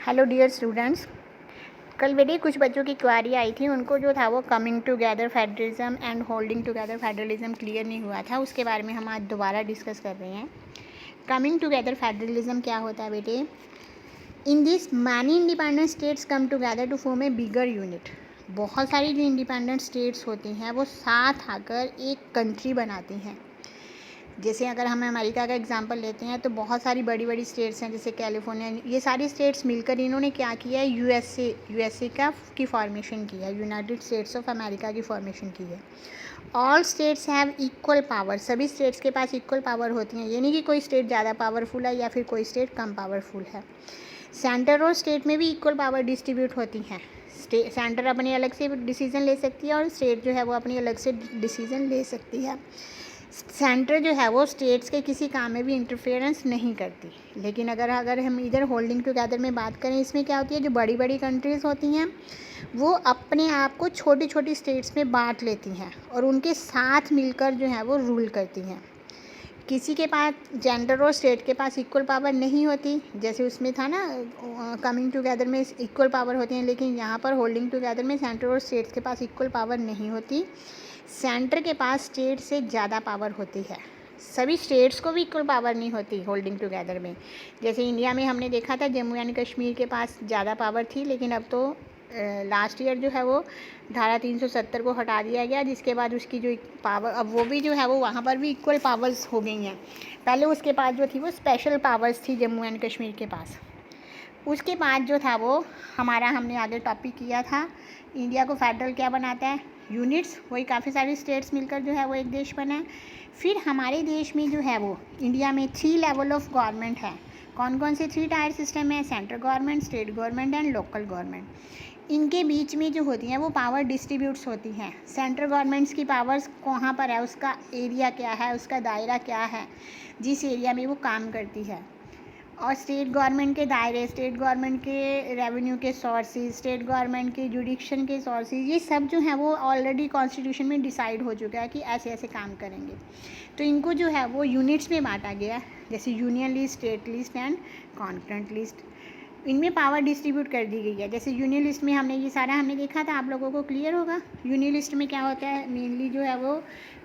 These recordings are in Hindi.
Hello dear students. कल बेटे कुछ बच्चों की क्वारी आई थी, उनको जो था वो coming together federalism and holding together federalism clear नहीं हुआ था। उसके बारे में हम आज दोबारा डिस्कस कर रहे हैं। कमिंग टुगेदर फेडरलिज्म क्या होता है बेटे? In this many independent states come together to form a bigger unit. बहुत सारी जो इंडिपेंडेंट स्टेट्स होती हैं वो साथ आकर एक कंट्री बनाती हैं। जैसे अगर हम अमेरिका का एग्जांपल लेते हैं तो बहुत सारी बड़ी बड़ी स्टेट्स हैं, जैसे कैलिफोर्निया। ये सारी स्टेट्स मिलकर इन्होंने क्या किया है, यूएसए की फॉर्मेशन की है, यूनाइटेड स्टेट्स ऑफ अमेरिका की फॉर्मेशन की है। All states have equal power. सभी स्टेट्स के पास इक्वल पावर होती हैं, ये नहीं कि कोई स्टेट ज़्यादा पावरफुल है या फिर कोई स्टेट कम पावरफुल है। सेंटर और स्टेट में भी इक्वल पावर डिस्ट्रीब्यूट होती हैं। सेंटर अपने अलग से डिसीजन ले सकती है और स्टेट जो है वो अपनी अलग से डिसीजन ले सकती है। सेंटर जो है वो स्टेट्स के किसी काम में भी इंटरफेरेंस नहीं करती। लेकिन अगर हम इधर होल्डिंग टुगेदर में बात करें, इसमें क्या होती है, जो बड़ी बड़ी कंट्रीज़ होती हैं वो अपने आप को छोटी छोटी स्टेट्स में बांट लेती हैं और उनके साथ मिलकर जो है वो रूल करती हैं। किसी के पास जेंडर और स्टेट के पास इक्वल पावर नहीं होती, जैसे उसमें था ना कमिंग टुगेदर में इक्वल पावर होती हैं, लेकिन यहाँ पर होल्डिंग टुगेदर में सेंटर और स्टेट्स के पास इक्वल पावर नहीं होती। सेंटर के पास स्टेट से ज़्यादा पावर होती है। सभी स्टेट्स को भी इक्वल पावर नहीं होती होल्डिंग टुगेदर में। जैसे इंडिया में हमने देखा था जम्मू एंड कश्मीर के पास ज़्यादा पावर थी, लेकिन अब तो लास्ट ईयर जो है वो धारा 370 को हटा दिया गया, जिसके बाद उसकी जो पावर अब वो भी जो है वो वहाँ पर भी इक्वल पावर्स हो गई हैं। पहले उसके पास जो थी वो स्पेशल पावर्स थी जम्मू एंड कश्मीर के पास। उसके बाद जो था वो हमने आगे टॉपिक किया था, इंडिया को फेडरल क्या बनाता है, यूनिट्स। वही काफ़ी सारी स्टेट्स मिलकर जो है वो एक देश बना है। फिर हमारे देश में जो है वो इंडिया में 3 लेवल ऑफ गवर्नमेंट है। कौन कौन से 3 टायर सिस्टम है? Central government, state government and local government. इनके बीच में जो होती हैं वो पावर डिस्ट्रीब्यूट्स होती हैं। सेंट्रल गवर्नमेंट्स की पावर्स कहाँ पर है, उसका एरिया क्या है, उसका दायरा क्या है, जिस एरिया में वो काम करती है। और स्टेट गवर्नमेंट के दायरे, स्टेट गवर्नमेंट के रेवेन्यू के सोर्सेज, स्टेट गवर्नमेंट के जुडिक्शन के सोर्सेज, ये सब जो है वो ऑलरेडी कॉन्स्टिट्यूशन में डिसाइड हो चुका है कि ऐसे ऐसे काम करेंगे। तो इनको जो है वो यूनिट्स में बांटा गया है, जैसे union list, state list and concurrent list. इनमें पावर डिस्ट्रीब्यूट कर दी गई है। जैसे यूनियन लिस्ट में हमने देखा था, आप लोगों को क्लियर होगा। यूनियन लिस्ट में क्या होता है, मेनली जो है वो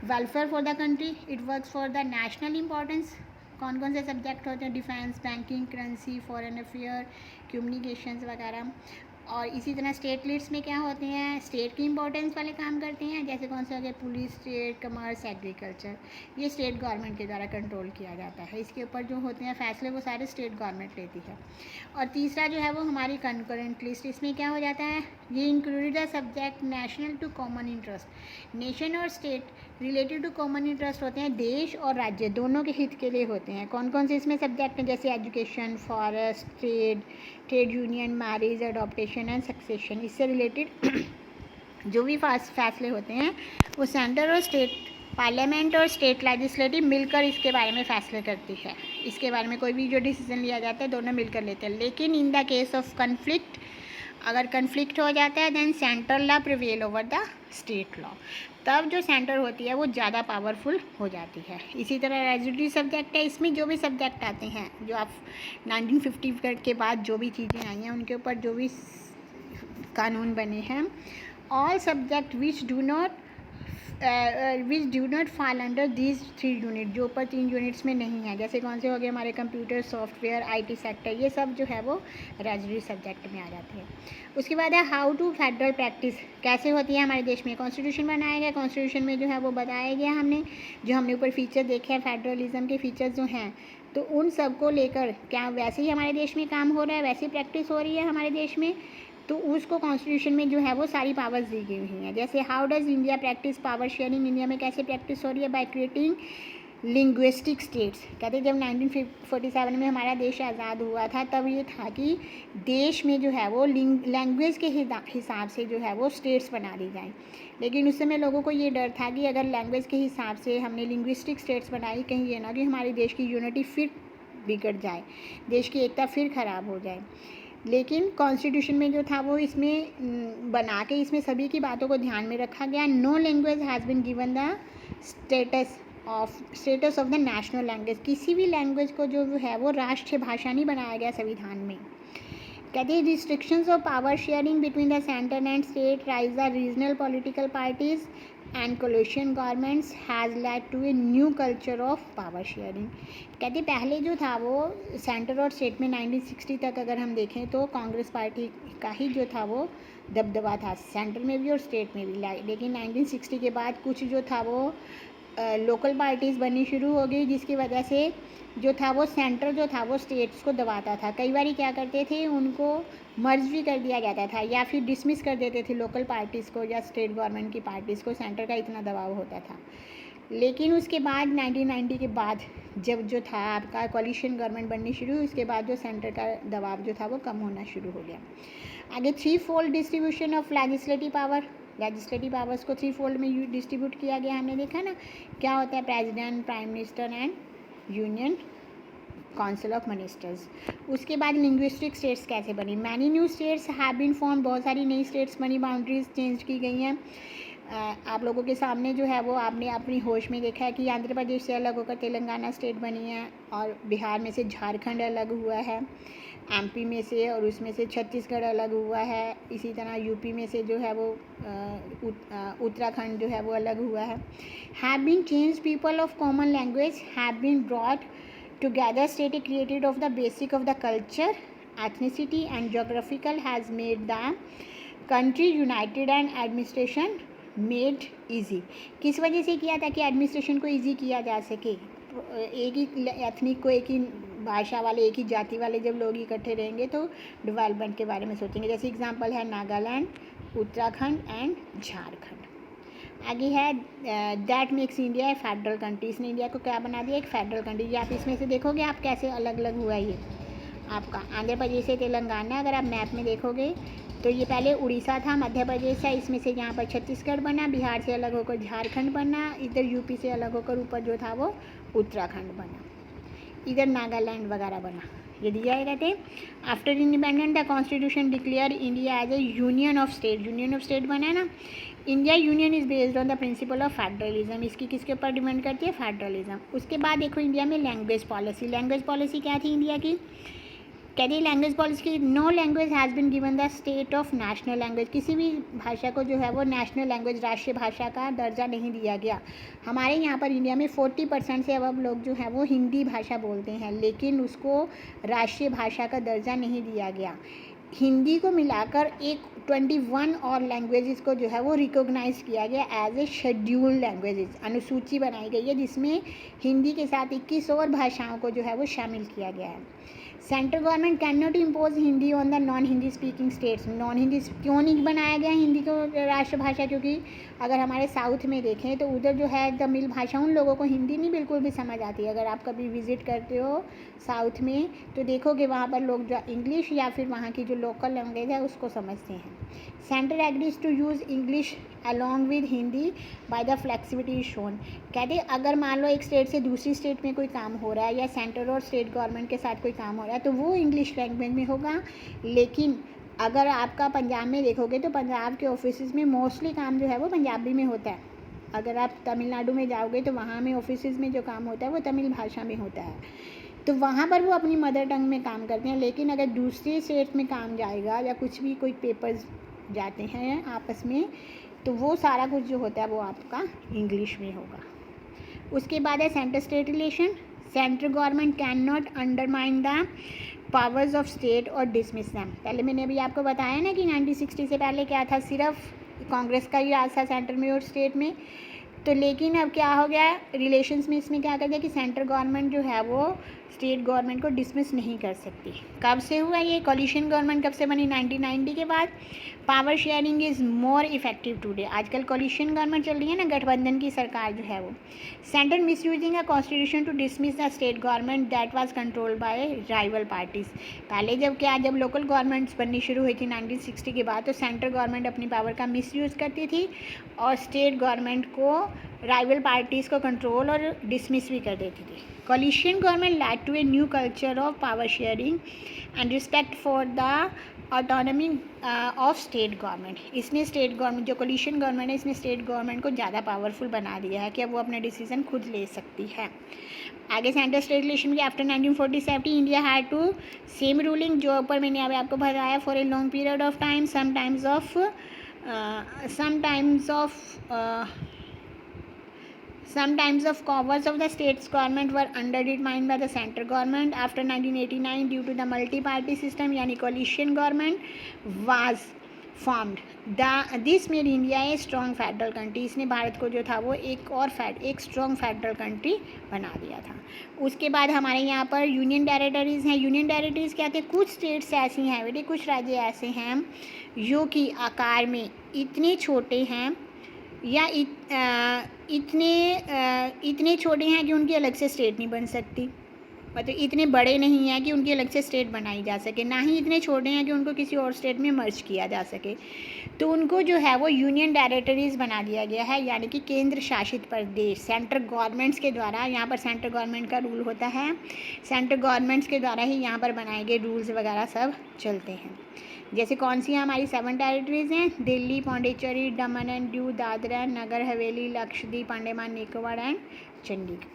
welfare for the country, it works for the national importance. कौन कौन से सब्जेक्ट होते हैं? Defence, banking, currency, foreign affair, communications वगैरह। और इसी तरह स्टेट लिस्ट में क्या होते हैं, स्टेट की इंपॉर्टेंस वाले काम करते हैं, जैसे कौन से हो गए, पुलिस, स्टेट, कमर्स, एग्रीकल्चर। ये स्टेट गवर्नमेंट के द्वारा कंट्रोल किया जाता है। इसके ऊपर जो होते हैं फैसले वो सारे स्टेट गवर्नमेंट लेती है। और तीसरा जो है वो हमारी कंकरेंट लिस्ट। इसमें क्या हो जाता है, ये included the subject national to common interest. Nation और state related to common interest होते हैं, देश और राज्य दोनों के हित के लिए होते हैं। कौन कौन से इसमें सब्जेक्ट हैं, जैसे education, forest, trade union, marriage, adaptation and succession. इससे रिलेटेड जो भी फैसले होते हैं वो सेंटर और स्टेट पार्लियामेंट और स्टेट लेजिस्लेटिव मिलकर इसके बारे में फैसले करती है। इसके बारे में कोई भी जो डिसीजन लिया जाता है दोनों मिलकर लेते हैं। लेकिन in the case of conflict, अगर कन्फ्लिक्ट हो जाता है then central law prevail over the state law. तब जो सेंटर होती है वो ज़्यादा पावरफुल हो जाती है। इसी तरह रेजिड्यू सब्जेक्ट है, इसमें जो भी सब्जेक्ट आते हैं, जो आप 1950 के बाद जो भी चीज़ें आई हैं उनके ऊपर जो भी कानून बने हैं, all subject which do not fall under these 3 unit, जो ऊपर 3 यूनिट्स में नहीं है, जैसे कौन से हो गए हमारे कंप्यूटर, सॉफ्टवेयर, आईटी सेक्टर, ये सब जो है वो रेजिड्यू सब्जेक्ट में आ जाते हैं। उसके बाद है हाउ टू फेडरल प्रैक्टिस, कैसे होती है हमारे देश में। कॉन्स्टिट्यूशन बनाया गया, कॉन्स्टिट्यूशन में जो है वो बताया गया हमने ऊपर फीचर देखे हैं फेडरलिज्म के फीचर्स जो हैं, तो उन सब को लेकर क्या वैसे ही हमारे देश में काम हो रहा है, वैसी प्रैक्टिस हो रही है हमारे देश में, तो उसको कॉन्स्टिट्यूशन में जो है वो सारी पावर्स दी गई हुई हैं। जैसे how does India practice power sharing, India में कैसे प्रैक्टिस हो रही है, बाय क्रिएटिंग लिंग्विस्टिक स्टेट्स। कहते जब 1947 में हमारा देश आज़ाद हुआ था तब ये था कि देश में जो है वो लैंग्वेज के हिसाब से जो है वो स्टेट्स बना दी जाएँ। लेकिन उस समय लोगों को ये डर था कि अगर लैंग्वेज के हिसाब से हमने लिंग्विस्टिक स्टेट्स बनाई, कहीं ये ना कि हमारे देश की यूनिटी फिर बिगड़ जाए, देश की एकता फिर ख़राब हो जाए। लेकिन कॉन्स्टिट्यूशन में जो था वो इसमें बना के इसमें सभी की बातों को ध्यान में रखा गया। No language has been given the status of the national language, किसी भी लैंग्वेज को जो है वो राष्ट्रीय भाषा नहीं बनाया गया संविधान में। कहते हैं restrictions of power sharing between the centre and state rise the regional political parties and coalition governments has led to a new culture of power sharing. कहते पहले जो था वो सेंटर और स्टेट में 1960 तक अगर हम देखें तो कांग्रेस पार्टी का ही जो था वो दबदबा था, सेंटर में भी और स्टेट में भी। लेकिन 1960 के बाद कुछ जो था वो लोकल पार्टीज़ बननी शुरू हो गई, जिसकी वजह से जो था वो सेंटर जो था वो स्टेट्स को दबाता था। कई बार क्या करते थे, उनको मर्ज भी कर दिया जाता था या फिर डिसमिस कर देते थे लोकल पार्टीज़ को या स्टेट गवर्नमेंट की पार्टीज़ को, सेंटर का इतना दबाव होता था। लेकिन उसके बाद 1990 के बाद जब जो था आपका कोलिशन गवर्नमेंट बननी शुरू हुई, उसके बाद जो सेंटर का दबाव जो था वो कम होना शुरू हो गया। आगे 3 fold distribution of legislative power, legislative powers को 3 फोल्ड में डिस्ट्रीब्यूट किया गया। हमने देखा ना क्या होता है, president, prime minister and union council of ministers. उसके बाद लिंग्विस्टिक स्टेट्स कैसे बनी, many new states have been form, बहुत सारी नई स्टेट्स बनी, बाउंड्रीज चेंज की गई हैं। आप लोगों के सामने जो है वो आपने अपनी होश में देखा है कि आंध्र प्रदेश से अलग होकर तेलंगाना स्टेट बनी है, और बिहार में से झारखंड अलग हुआ है, एमपी में से और उसमें से छत्तीसगढ़ अलग हुआ है, इसी तरह यूपी में से जो है वो उत्तराखंड जो है वो अलग हुआ है। Have been change people of common language have been brought together, state created of the basic of the culture, ethnicity and geographical has made the country united and administration made easy. किस वजह से किया था कि एडमिनिस्ट्रेशन को ईजी किया जा सके। एक ही एथनिक को, एक ही भाषा वाले, एक ही जाति वाले जब लोग इकट्ठे रहेंगे तो डेवलपमेंट के बारे में सोचेंगे। जैसे एग्जांपल है नागालैंड, उत्तराखंड एंड झारखंड। आगे है that makes India A federal country, इसने इंडिया को क्या बना दिया, एक फेडरल कंट्री। ये आप इसमें से देखोगे आप कैसे अलग अलग हुआ ये आपका आंध्र प्रदेश से तेलंगाना, अगर आप मैप में देखोगे तो ये पहले उड़ीसा था, मध्य प्रदेश है, इसमें से यहाँ पर छत्तीसगढ़ बना, बिहार से अलग होकर झारखंड बना, इधर यूपी से अलग होकर ऊपर जो था वो उत्तराखंड बना, इधर नागालैंड वगैरह बना। ये दिया है, कहते हैं after independent the constitution declare India as a union of state, union of state बना है ना। India union is based on the principle of federalism, इसकी किसके ऊपर डिपेंड करती है, फेडरलिज्म। उसके बाद देखो इंडिया में लैंग्वेज पॉलिसी, लैंग्वेज पॉलिसी क्या थी इंडिया की, कहते हैं लैंग्वेज पॉलिसी की no language has been given the state of national language, किसी भी भाषा को जो है वो नेशनल लैंग्वेज, राष्ट्रीय भाषा का दर्जा नहीं दिया गया। हमारे यहाँ पर इंडिया में 40% से अब लोग जो है वो हिंदी भाषा बोलते हैं, लेकिन उसको राष्ट्रीय भाषा का दर्जा नहीं दिया गया। हिंदी को मिलाकर एक 21 और लैंग्वेजेस को जो है वो रिकॉग्नाइज किया गया एज ए शेड्यूल्ड लैंग्वेजेस, अनुसूची बनाई गई है जिसमें हिंदी के साथ 21 और भाषाओं को जो है वो शामिल किया गया है। Central government can not impose Hindi on the non Hindi speaking states, non Hindi क्यों नहीं बनाया गया हिंदी को राष्ट्रभाषा, क्योंकि अगर हमारे साउथ में देखें तो उधर जो है तमिल भाषा, उन लोगों को हिंदी नहीं बिल्कुल भी समझ आती है। अगर आप कभी विजिट करते हो साउथ में तो देखोगे वहाँ पर लोग जो इंग्लिश या फिर वहाँ की जो लोकल लैंग्वेज है उसको समझते हैं। Centre agrees to use English along with Hindi by the flexibility shown, कहते अगर मान लो एक स्टेट से दूसरी स्टेट में कोई काम हो रहा है या सेंटर और स्टेट गवर्नमेंट के साथ कोई काम हो रहा है तो वो इंग्लिश लैंग्वेज में होगा। लेकिन अगर आपका पंजाब में देखोगे तो पंजाब के ऑफिस में मोस्टली काम जो है वो पंजाबी में होता है। अगर आप तमिलनाडु में जाओगे तो वहाँ में ऑफिस में जो काम होता है वो तमिल भाषा में होता है, तो वहाँ पर वो अपनी मदर टंग में काम करते हैं। लेकिन अगर दूसरी स्टेट में काम जाएगा या कुछ भी कोई पेपर्स जाते हैं आपस में तो वो सारा कुछ जो होता है वो आपका इंग्लिश में होगा। उसके बाद है centre state relation, central government can not undermine the powers of state और डिसमिस दैम। पहले मैंने अभी आपको बताया ना कि 1960 से पहले क्या था, सिर्फ कांग्रेस का ही राज था सेंटर में और स्टेट में। तो लेकिन अब क्या हो गया रिलेशंस में, इसमें क्या कर दिया कि सेंट्रल गवर्नमेंट जो है वो स्टेट गवर्नमेंट को डिसमिस नहीं कर सकती। कब से हुआ ये, कोलिशन गवर्नमेंट कब से बनी, 1990 के बाद। Power sharing is more effective today, आजकल कोलिशन गवर्नमेंट चल रही है ना, गठबंधन की सरकार जो है वो। Centre misusing a constitution to dismiss the state government that was controlled by rival parties. पहले जब लोकल गवर्नमेंट्स बननी शुरू हुई थी 1960 के बाद तो सेंट्रल गवर्नमेंट अपनी पावर का मिस यूज़ करती थी और स्टेट गवर्नमेंट को राइवल पार्टीज़ को कंट्रोल और डिसमिस भी कर देती थी। Coalition government led to a new culture of power sharing and respect for the autonomy of state government। इसने स्टेट गवर्नमेंट, जो कोलिशन गवर्नमेंट है, इसने स्टेट गवर्नमेंट को ज़्यादा पावरफुल बना दिया है कि अब वो अपने डिसीजन खुद ले सकती है। आगे सेंटर स्टेट रिलेशन की after 1947 India had to same ruling, जो ऊपर मैंने अभी आपको बताया, for a long period of time, sometimes of powers of the states government were underdetermined by the central government. After 1989, due to the multi-party system यानी coalition government was formed, this made India a strong federal country. इसने भारत को जो था वो एक स्ट्रॉन्ग फेडरल कंट्री बना दिया था. उसके बाद हमारे यहाँ पर यूनियन टेरिटरीज़ हैं. यूनियन टेरिटरीज़ क्या थे? कुछ स्टेट्स ऐसी हैं बेटे, कुछ राज्य ऐसे हैं जो कि आकार में इतने छोटे हैं या इतने छोटे हैं कि उनकी अलग से स्टेट नहीं बन सकती, मतलब इतने बड़े नहीं हैं कि उनकी अलग से स्टेट बनाई जा सके, ना ही इतने छोटे हैं कि उनको किसी और स्टेट में मर्ज किया जा सके. तो उनको जो है वो यूनियन टेरिटरीज़ बना दिया गया है, यानी कि केंद्र शासित प्रदेश. सेंट्रल गवर्नमेंट्स के द्वारा, यहाँ पर सेंट्रल गवर्नमेंट का रूल होता है, सेंट्रल गवर्नमेंट्स के द्वारा ही यहाँ पर बनाए गए रूल्स वगैरह सब चलते हैं. जैसे कौन सी हमारी 7 टेरिटरीज़ हैं? दिल्ली, पौंडीचेरी, दमन एंड दीव, दादरा नगर हवेली, लक्षद्वीप, अंडमान निकोबार एंड चंडीगढ़.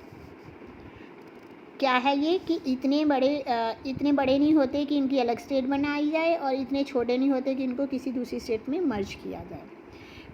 क्या है ये कि इतने बड़े नहीं होते कि इनकी अलग स्टेट बनाई जाए, और इतने छोटे नहीं होते कि इनको किसी दूसरी स्टेट में मर्ज किया जाए.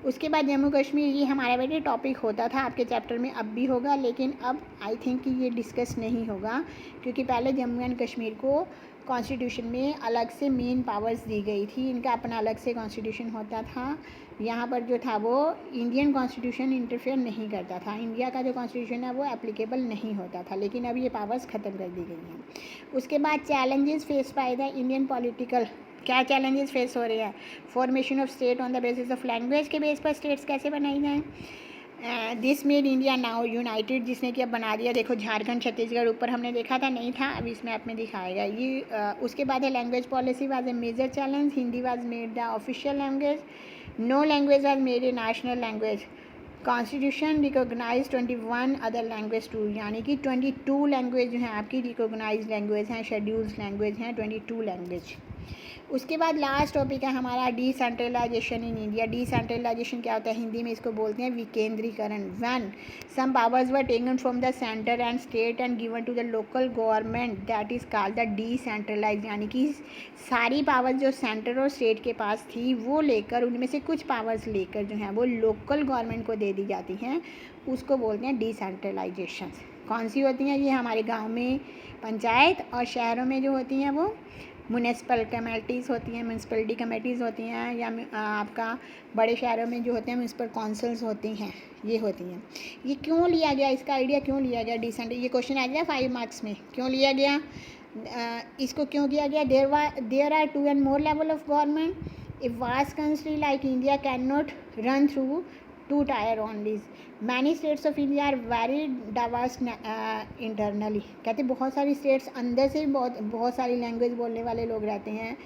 उसके बाद जम्मू कश्मीर, ये हमारा बेटे टॉपिक होता था आपके चैप्टर में, अब भी होगा, लेकिन अब आई थिंक कि ये डिस्कस नहीं होगा, क्योंकि पहले जम्मू एंड कश्मीर को कॉन्स्टिट्यूशन में अलग से मेन पावर्स दी गई थी. इनका अपना अलग से कॉन्स्टिट्यूशन होता था. यहाँ पर जो था वो इंडियन कॉन्स्टिट्यूशन इंटरफेयर नहीं करता था. इंडिया का जो कॉन्स्टिट्यूशन है वो एप्लीकेबल नहीं होता था, लेकिन अब ये पावर्स ख़त्म कर दी गई हैं. उसके बाद challenges face by the Indian political, क्या चैलेंजेस फेस हो रहे हैं? Formation of state on the basis of language के बेस पर स्टेट्स कैसे बनाई जाएँ. This made India now United, जिसने कि अब बना दिया. देखो झारखंड, छत्तीसगढ़ ऊपर हमने देखा था, नहीं था, अब इस मैप में दिखाएगा ये. उसके बाद है language policy was a major challenge. Hindi was made the official language. No language was made a national language. Constitution recognise 21 other language too, यानी कि 22 लैंग्वेज जो हैं आपकी रिकोगनाइज लैंग्वेज हैं, शेड्यूल्ड लैंग्वेज हैं 22 लैंग्वेज. उसके बाद लास्ट टॉपिक है हमारा डिसेंट्रलाइजेशन इन इंडिया. डिसेंट्रलाइजेशन क्या होता है? हिंदी में इसको बोलते हैं विकेंद्रीकरण. When some powers were taken from the centre and state and given to the local government, that is called the decentralise. यानी कि सारी पावर्स जो सेंटर और स्टेट के पास थी वो लेकर, उनमें से कुछ पावर्स लेकर जो है वो लोकल गवर्नमेंट को दे दी जाती हैं, उसको बोलते हैं डिसेंट्रलाइजेशन. कौन सी होती हैं ये? हमारे गाँव में पंचायत, और शहरों में जो होती हैं वो म्यूनिसिपल कमेटीज़ होती हैं, म्यूनिसिपलिटी कमेटीज़ होती हैं, या आपका बड़े शहरों में जो होते हैं म्यूनिसिपल काउंसिल्स होती हैं, ये होती हैं. ये क्यों लिया गया, इसका आइडिया क्यों लिया गया डिसेंट? ये क्वेश्चन आ गया 5 मार्क्स में. क्यों लिया गया, इसको क्यों किया गया? There are 2 and more level of government. A vast country like India cannot run through 2 tier only. Many states of India are very diverse internally. कहते बहुत सारी स्टेट्स अंदर से बहुत सारी लैंग्वेज बोलने वाले लोग रहते हैं,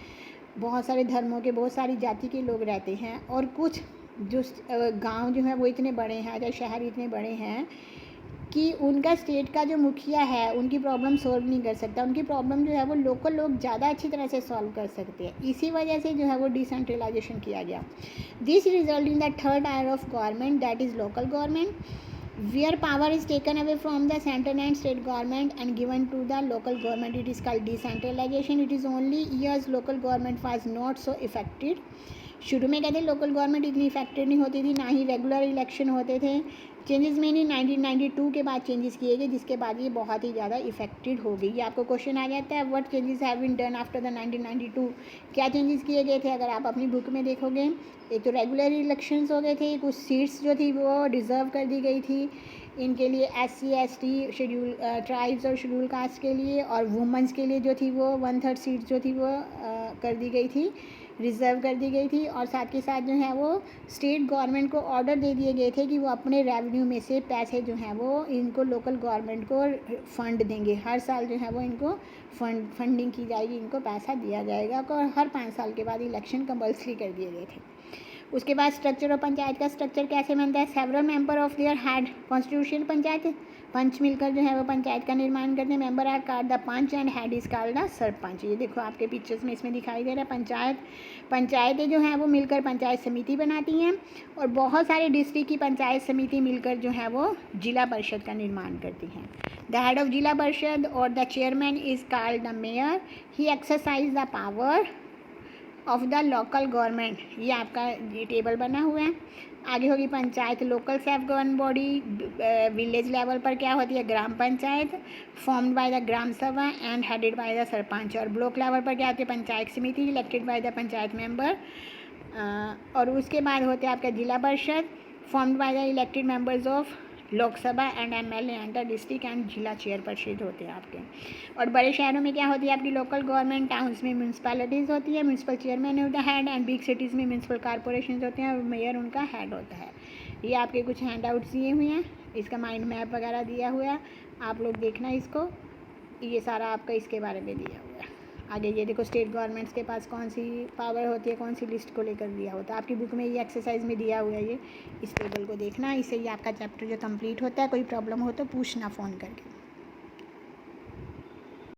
बहुत सारे धर्मों के, बहुत सारी जाति के लोग रहते हैं, और कुछ जो गांव जो है वो इतने बड़े हैं या शहर इतने बड़े हैं कि उनका स्टेट का जो मुखिया है उनकी प्रॉब्लम सॉल्व नहीं कर सकता. उनकी प्रॉब्लम जो है वो लोकल लोग ज़्यादा अच्छी तरह से सॉल्व कर सकते हैं. इसी वजह से जो है वो डिसेंट्रलाइजेशन किया गया. This result in the third tier of government, that is local government, where power is taken away from the central and state government and given to the local government. It is called decentralization. It is only years local government was not so effective. शुरू में कहते लोकल गवर्नमेंट इतनी इफेक्टिव नहीं होती थी, ना ही रेगुलर इलेक्शन होते थे. चेंजेस में नहीं 1992 के बाद चेंजेस किए गए, जिसके बाद ये बहुत ही ज़्यादा इफेक्टिव हो गई. ये आपको क्वेश्चन आ जाता है, what changes have been done after the 1992. क्या चेंजेस किए गए थे? अगर आप अपनी बुक में देखोगे, एक तो रेगुलर इलेक्शंस हो गए थे, कुछ सीट्स जो थी वो रिजर्व कर दी गई थी इनके लिए, SC ST शेड्यूल ट्राइब्स और शेड्यूल कास्ट के लिए, और वुमेंस के लिए जो थी वो 1/3 सीट जो थी वो कर दी गई थी, रिज़र्व कर दी गई थी. और साथ के साथ जो है वो स्टेट गवर्नमेंट को ऑर्डर दे दिए गए थे कि वो अपने रेवेन्यू में से पैसे जो हैं वो इनको लोकल गवर्नमेंट को फ़ंड देंगे. हर साल जो है वो इनको फंडिंग की जाएगी, इनको पैसा दिया जाएगा, और हर 5 साल के बाद इलेक्शन कंपल्सरी कर दिए गए थे. उसके बाद स्ट्रक्चर ऑफ पंचायत का स्ट्रक्चर कैसे बनता है? Several member of their head constitution. पंच मिलकर जो है वो पंचायत का निर्माण करते हैं। Member are called the panch and head is called the sarpanch. ये देखो आपके पिक्चर्स में इसमें दिखाई दे रहा है। पंचायतें जो हैं वो मिलकर पंचायत समिति बनाती हैं और बहुत सारे डिस्ट्रिक्ट की पंचायत समिति मिलकर जो है वो जिला परिषद का निर्माण करती हैं। द हेड ऑफ जिला परिषद और the chairman is called the mayor. He exercise the power of the local government. ये आपका ये टेबल बना हुआ है। आगे होगी panchayat, local self govern body. Village level पर क्या होती है, ग्राम panchayat, formed by the gram सभा and headed by the sarpanch. और ब्लॉक लेवल पर क्या होती है, पंचायत समिति, elected by the panchayat member. और उसके बाद होते हैं आपका जिला परिषद, formed by the elected members of Lok Sabha and MLA and the district and जिला चेयर परिषद होते हैं आपके। और बड़े शहरों में क्या होती है आपकी लोकल गवर्नमेंट, टाउन्स में म्यूनसिपैलिटीज़ होती है, म्यूनसिपल चेयरमैन होता है हेड, एंड बिग सिटीज़ में म्यूनसिपल कॉर्पोरेशन होते हैं और मेयर उनका हेड होता है। ये आपके कुछ हैंड आउट्स दिए हुए हैं, इसका माइंड मैप वगैरह दिया हुआ है, आप लोग देखना इसको, ये सारा आपका इसके बारे में दिया हुआ है। आगे ये देखो स्टेट गवर्नमेंट्स के पास कौन सी पावर होती है, कौन सी लिस्ट को लेकर दिया होता है। आपकी बुक में ये एक्सरसाइज में दिया हुआ है, ये इस टेबल को देखना, इससे ही आपका चैप्टर जो कंप्लीट होता है। कोई प्रॉब्लम हो तो पूछना फ़ोन करके।